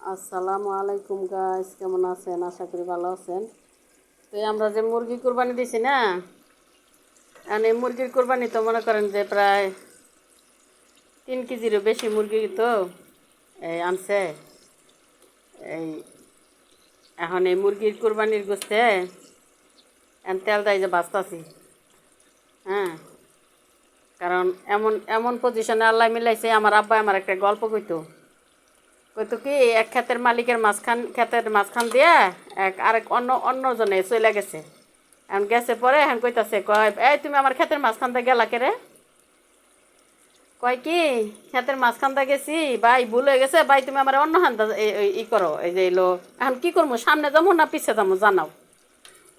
আসসালামু আলাইকুম গাইস, কেমন আছেন? আশা করি ভালো আছেন। তো আমরা যে মুরগি কোরবানি দিছি না, আর এই মুরগির কোরবানি তো মনে করেন যে প্রায় 3 কেজিরও বেশি মুরগি তো আনছে। এই এখন এই মুরগির কোরবানির গোস্তে তেল দেয় যে বাঁচতাছি। হ্যাঁ, কারণ এমন এমন পজিশনে আল্লাহ মিলাইছে। আমার আব্বা আমার একটা গল্প কইতো কইতো কি, এক ক্ষেতের মাঝখান দিয়ে আরেক অন্যজনে চলে গেছে। এখন গেছে পরে এখন কইতাছে, কয় এই তুমি আমার ক্ষেতের মাঝখান দিয়ে গেলা কেরে? কয় কি, ক্ষেতের মাঝখান দিয়ে গেছি ভাই, ভুল হয়ে গেছে ভাই, তুমি আমার অন্য হান ই করো। এই যে এলো, এখন কি করবো, সামনে যাবো না পিছিয়ে যাবো জানাও।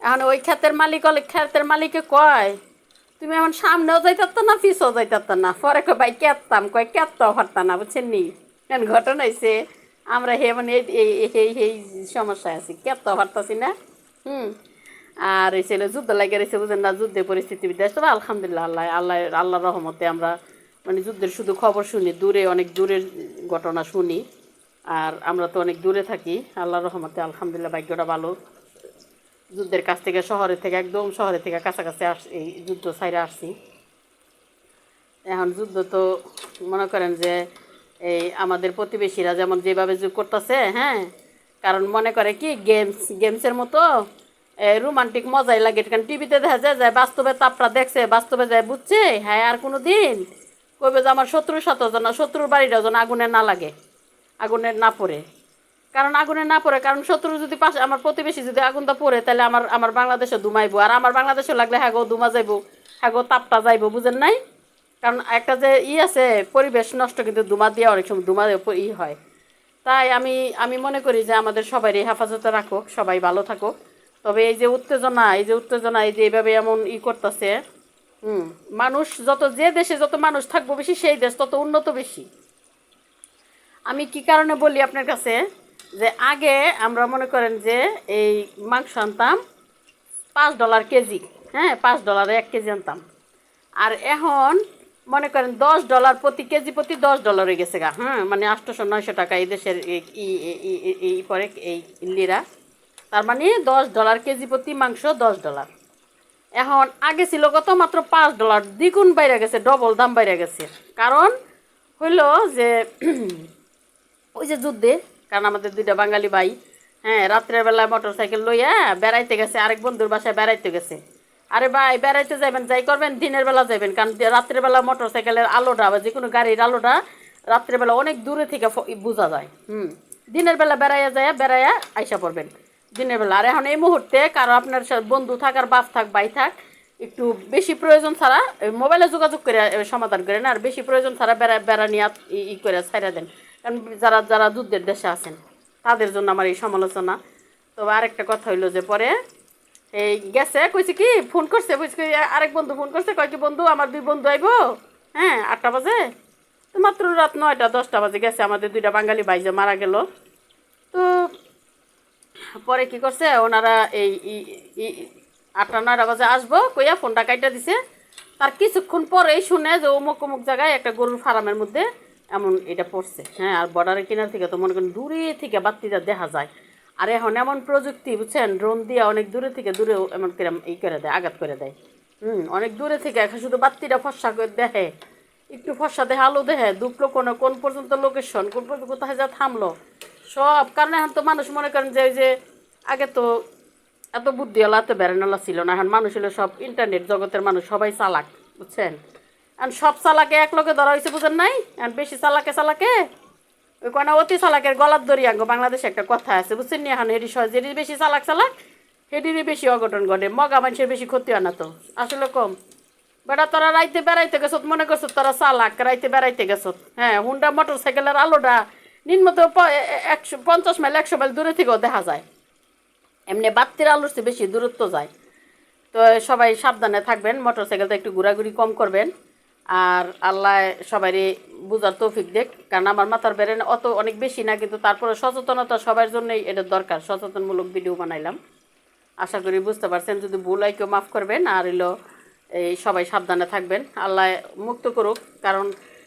এখন ওই ক্ষেতের মালিকে কয়, তুমি এখন সামনেও যাইতাত না পিছও যাইতাত না। পরে কয় ভাই কেতাম, কয় কেতাও পারতাম না, বুঝছেন নি। এখন ঘটনা হয়েছে, আমরা মানে এই সমস্যায় আছি, কেতাও পারতাছি না। হুম। আর এই ছেলে যুদ্ধ লাগে রয়েছে, বুঝেন না, যুদ্ধের পরিস্থিতি বিদেশ। তবে আলহামদুলিল্লাহ, আল্লাহর রহমতে আমরা মানে যুদ্ধের শুধু খবর শুনি, অনেক দূরের ঘটনা শুনি। আর আমরা তো অনেক দূরে থাকি, আল্লাহর রহমতে আলহামদুলিল্লাহ ভাগ্যটা ভালো। যুদ্ধের কাছ থেকে একদম শহরের থেকে কাছাকাছি এই যুদ্ধ সাইরে আসছি। এখন যুদ্ধ তো মনে করেন যে এই আমাদের প্রতিবেশীরা যেমন যেভাবে যুগ করতেছে, হ্যাঁ, কারণ মনে করে কি গেমসের মতো রোমান্টিক মজাই লাগে। কারণ টিভিতে দেখা যায় বাস্তবে তাপরা দেখছে, বাস্তবে যায় বুঝছে। হ্যাঁ, আর কোনো দিন কইবে যে আমার শত্রুর সাথে যেন, শত্রুর বাড়িটা যেন আগুনে না লাগে, আগুনে না পড়ে। কারণ আগুনে না পড়ে, কারণ শত্রু যদি পাশে, আমার প্রতিবেশী যদি আগুনটা পড়ে, তাহলে আমার বাংলাদেশে দুমাইবো, আর আমার বাংলাদেশে লাগলে হ্যাঁ গো দুমা যাইবো, হ্যাঁ গো তাপটা যাইবো, বুঝেন নাই। কারণ একটা যে আছে, পরিবেশ নষ্ট কিন্তু দুমা দিয়ে অনেক সময় দুমা হয়। তাই আমি আমি মনে করি যে আমাদের সবারই হেফাজতে রাখুক, সবাই ভালো থাকুক। তবে এই যে উত্তেজনা এই যে এইভাবে এমন করতেছে। হুম। মানুষ যত, যে দেশে যত মানুষ থাকবো বেশি, সেই দেশ তত উন্নত বেশি। আমি কি কারণে বলি আপনার কাছে, যে আগে আমরা মনে করেন যে এই মাংস আনতাম $5 কেজি। হ্যাঁ, $5 1 কেজি আনতাম। আর এখন মনে করেন $10 প্রতি কেজি, প্রতি $10 হয়ে গেছে গা। হ্যাঁ, মানে 800-900 টাকা এই দেশের এই পরে এই লিরা। তার মানে $10 কেজি প্রতি মাংস, $10। এখন আগে ছিল কত, মাত্র $5। দ্বিগুণ বাইরে গেছে, ডবল দাম বাইরে গেছে। কারণ হইল যে ওই যে যুদ্ধে, কারণ আমাদের দুইটা বাঙালি ভাই, হ্যাঁ, রাত্রের বেলায় মোটর সাইকেল লইয়া বেড়াইতে গেছে, আরেক বন্ধুর বাসায় বেড়াইতে গেছে। আরে ভাই, বেড়াইতে যাবেন যাই করবেন, দিনের বেলা যাবেন, কারণ রাত্রের বেলা মোটর সাইকেলের আলোটা বা যে কোনো গাড়ির আলোটা রাত্রের বেলা অনেক দূরে থেকে বোঝা যায়। হুম। দিনের বেলা বেড়াইয়া আইসা পড়বেন দিনের বেলা। আর এখন এই মুহূর্তে কারো আপনার বন্ধু থাক আর বাপ থাক ভাই থাক, একটু বেশি প্রয়োজন ছাড়া মোবাইলে যোগাযোগ করে সমাধান করেন, আর বেশি প্রয়োজন ছাড়া বেড়া নিয়ে করে ছাইড়া দেন। কারণ যারা যারা যুদ্ধের দেশে আছেন তাদের জন্য আমার এই সমালোচনা। তবে আরেকটা কথা হইলো যে পরে এই গেছে, কইছে কি, ফোন করছে, বুঝছি আরেক বন্ধু ফোন করছে, কয় কি বন্ধু আমার 2 বন্ধু আইবো, হ্যাঁ, 8টা বাজে। তো মাত্র রাত 9টা-10টা বাজে গেছে, আমাদের 2টা বাঙালি ভাই যে মারা গেল। তো পরে কি করছে ওনারা, এই 8টা-9টা বাজে আসবো কইয়া ফোনটা কাইটা দিছে। তার কিছুক্ষণ পরেই শুনে যে অমুক অমুক জায়গায় একটা গরুর ফার্মের মধ্যে এমন এটা পড়ছে। হ্যাঁ, আর বর্ডারের কিনার থেকে তো মনে করেন দূরে থেকে বাত্তিটা দেখা যায়। আর এখন এমন প্রযুক্তি, বুঝছেন, ড্রোন দিয়ে অনেক দূরেও এমন করে করে দেয়, আঘাত করে দেয়। অনেক দূরে থেকে এখন শুধু বাত্তিটা ফর্সা করে দেখে, একটু ফর্সা দেখে, আলো দেখে, দুপলো কোন পর্যন্ত লোকেশন, কোন পর্যন্ত কোথায় যা থামলো সব। কারণ এখন তো মানুষ মনে করেন যে ওই যে আগে তো এত বুদ্ধিওয়ালা, এত বেড়ানোলা ছিল না। এখন মানুষ হলো সব ইন্টারনেট জগতের মানুষ, সবাই চালাক, বুঝছেন। এখন সব চালাকে এক লগে ধরা হয়েছে, বুঝেন নাই। এখন বেশি চালাকে ওই কয়না অতি চালাকের গলার দড়ি আঙ্গ, বাংলাদেশে একটা কথা আছে, বুঝছেন নি। এখন যেটি বেশি চালাক সেটিরই বেশি অঘটন ঘটে, মগা মানুষের বেশি ক্ষতি হয় না তো, আসলে কম। বেটা তোরা রাইতে বেড়াইতে গেছত, মনে করছো তোরা চালাক, রাইতে বেড়াইতে গেছত। হ্যাঁ, হুন্ডা মোটর সাইকেলের আলোটা নিম্নত 50 মাইল 100 মাইল দূরে থেকেও দেখা যায়। এমনি বাত্তির আলোর চেয়ে বেশি দূরত্ব যায়। তো সবাই সাবধানে থাকবেন, মোটর সাইকেলটা একটু ঘোরাঘুরি কম করবেন। আর আল্লাহ সবারই বুঝার তৌফিক দেখ। কারণ আমার মাথার বেরেন অনেক বেশি না, কিন্তু তারপরে সচেতনতা সবার জন্যই এটা দরকার। সচেতনমূলক ভিডিও বানাইলাম, আশা করি বুঝতে পারছেন। যদি ভুল হয় কেউ মাফ করবেন। আর এই সবাই সাবধানে থাকবেন, আল্লাহ মুক্ত করুক। কারণ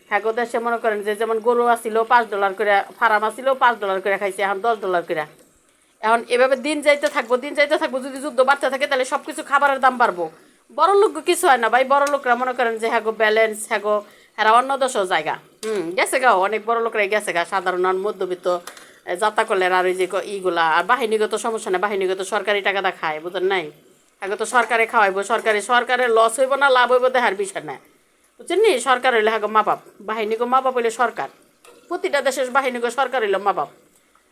হ্যাঁ দেশে মনে করেন যে যেমন গরু আসছিল $5 করে, ফার্ম আসছিল $5 করে খাইছে, এখন $10 করে। এখন এভাবে দিন যাইতে থাকবো, যদি যুদ্ধ বাড়তে থাকে তাহলে সব কিছু খাবারের দাম বাড়বো। বড় লোক কিছু হয় না ভাই, বড় লোকরা মনে করেন যে হ্যাঁ ব্যালেন্স, হ্যাঁ হ্যাঁ অন্য দেশও জায়গা গেছে গা, অনেক বড় লোকরাই গেছে গা, সাধারণ আর মধ্যবিত্ত যাতা করলেন আর ওই যে ইগুলা আর বাহিনীগত সমস্যা নেই, বাহিনীগত সরকারি টাকাটা খায়, বুঝেন নাই? আগে তো সরকারে খাওয়াইবো, সরকারের লস হইব না লাভ হইব দেখার বিষয় না, বুঝছেন নি? সরকার হইলে হ্যাঁ মা বাপ, বাহিনীগো মা বাপ হইলে সরকার, প্রতিটা দেশের বাহিনীগো সরকার হইল মা বাপ।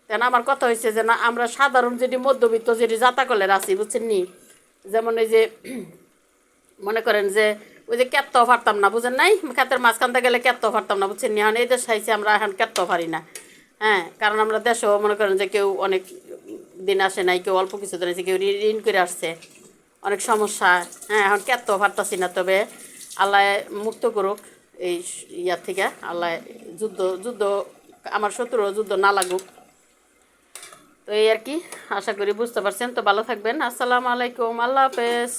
কেন আমার কথা হয়েছে যে না, আমরা সাধারণ যেটি মধ্যবিত্ত যেটি যাতা করলে আছি, বুঝছেন নি? যেমন এই যে মনে করেন যে ওই যে ক্যাতটাও পারতাম না, বুঝেন নাই? ক্ষেতের মাঝখানতে গেলে ক্যাতটাও পারতাম না, বুঝছেন নি? এখন এই দেশ চাইছি আমরা, এখন ক্যাতটাও পারি না। হ্যাঁ, কারণ আমরা দেশেও মনে করেন যে কেউ অনেক দিন আসে নাই, কেউ অল্প কিছু দিন আছে, কেউ ঋণ করে আসছে, অনেক সমস্যা। হ্যাঁ, এখন ক্যাতটাও পারতাছি না, তবে আল্লাহ মুক্ত করুক এই ইয়ার থেকে, আল্লাহ যুদ্ধ যুদ্ধ আমার শত্রু যুদ্ধ না লাগুক। তো এই আর কি, আশা করি বুঝতে পারছেন। তো ভালো থাকবেন, আসসালামু আলাইকুম, আল্লাহ হাফেজ।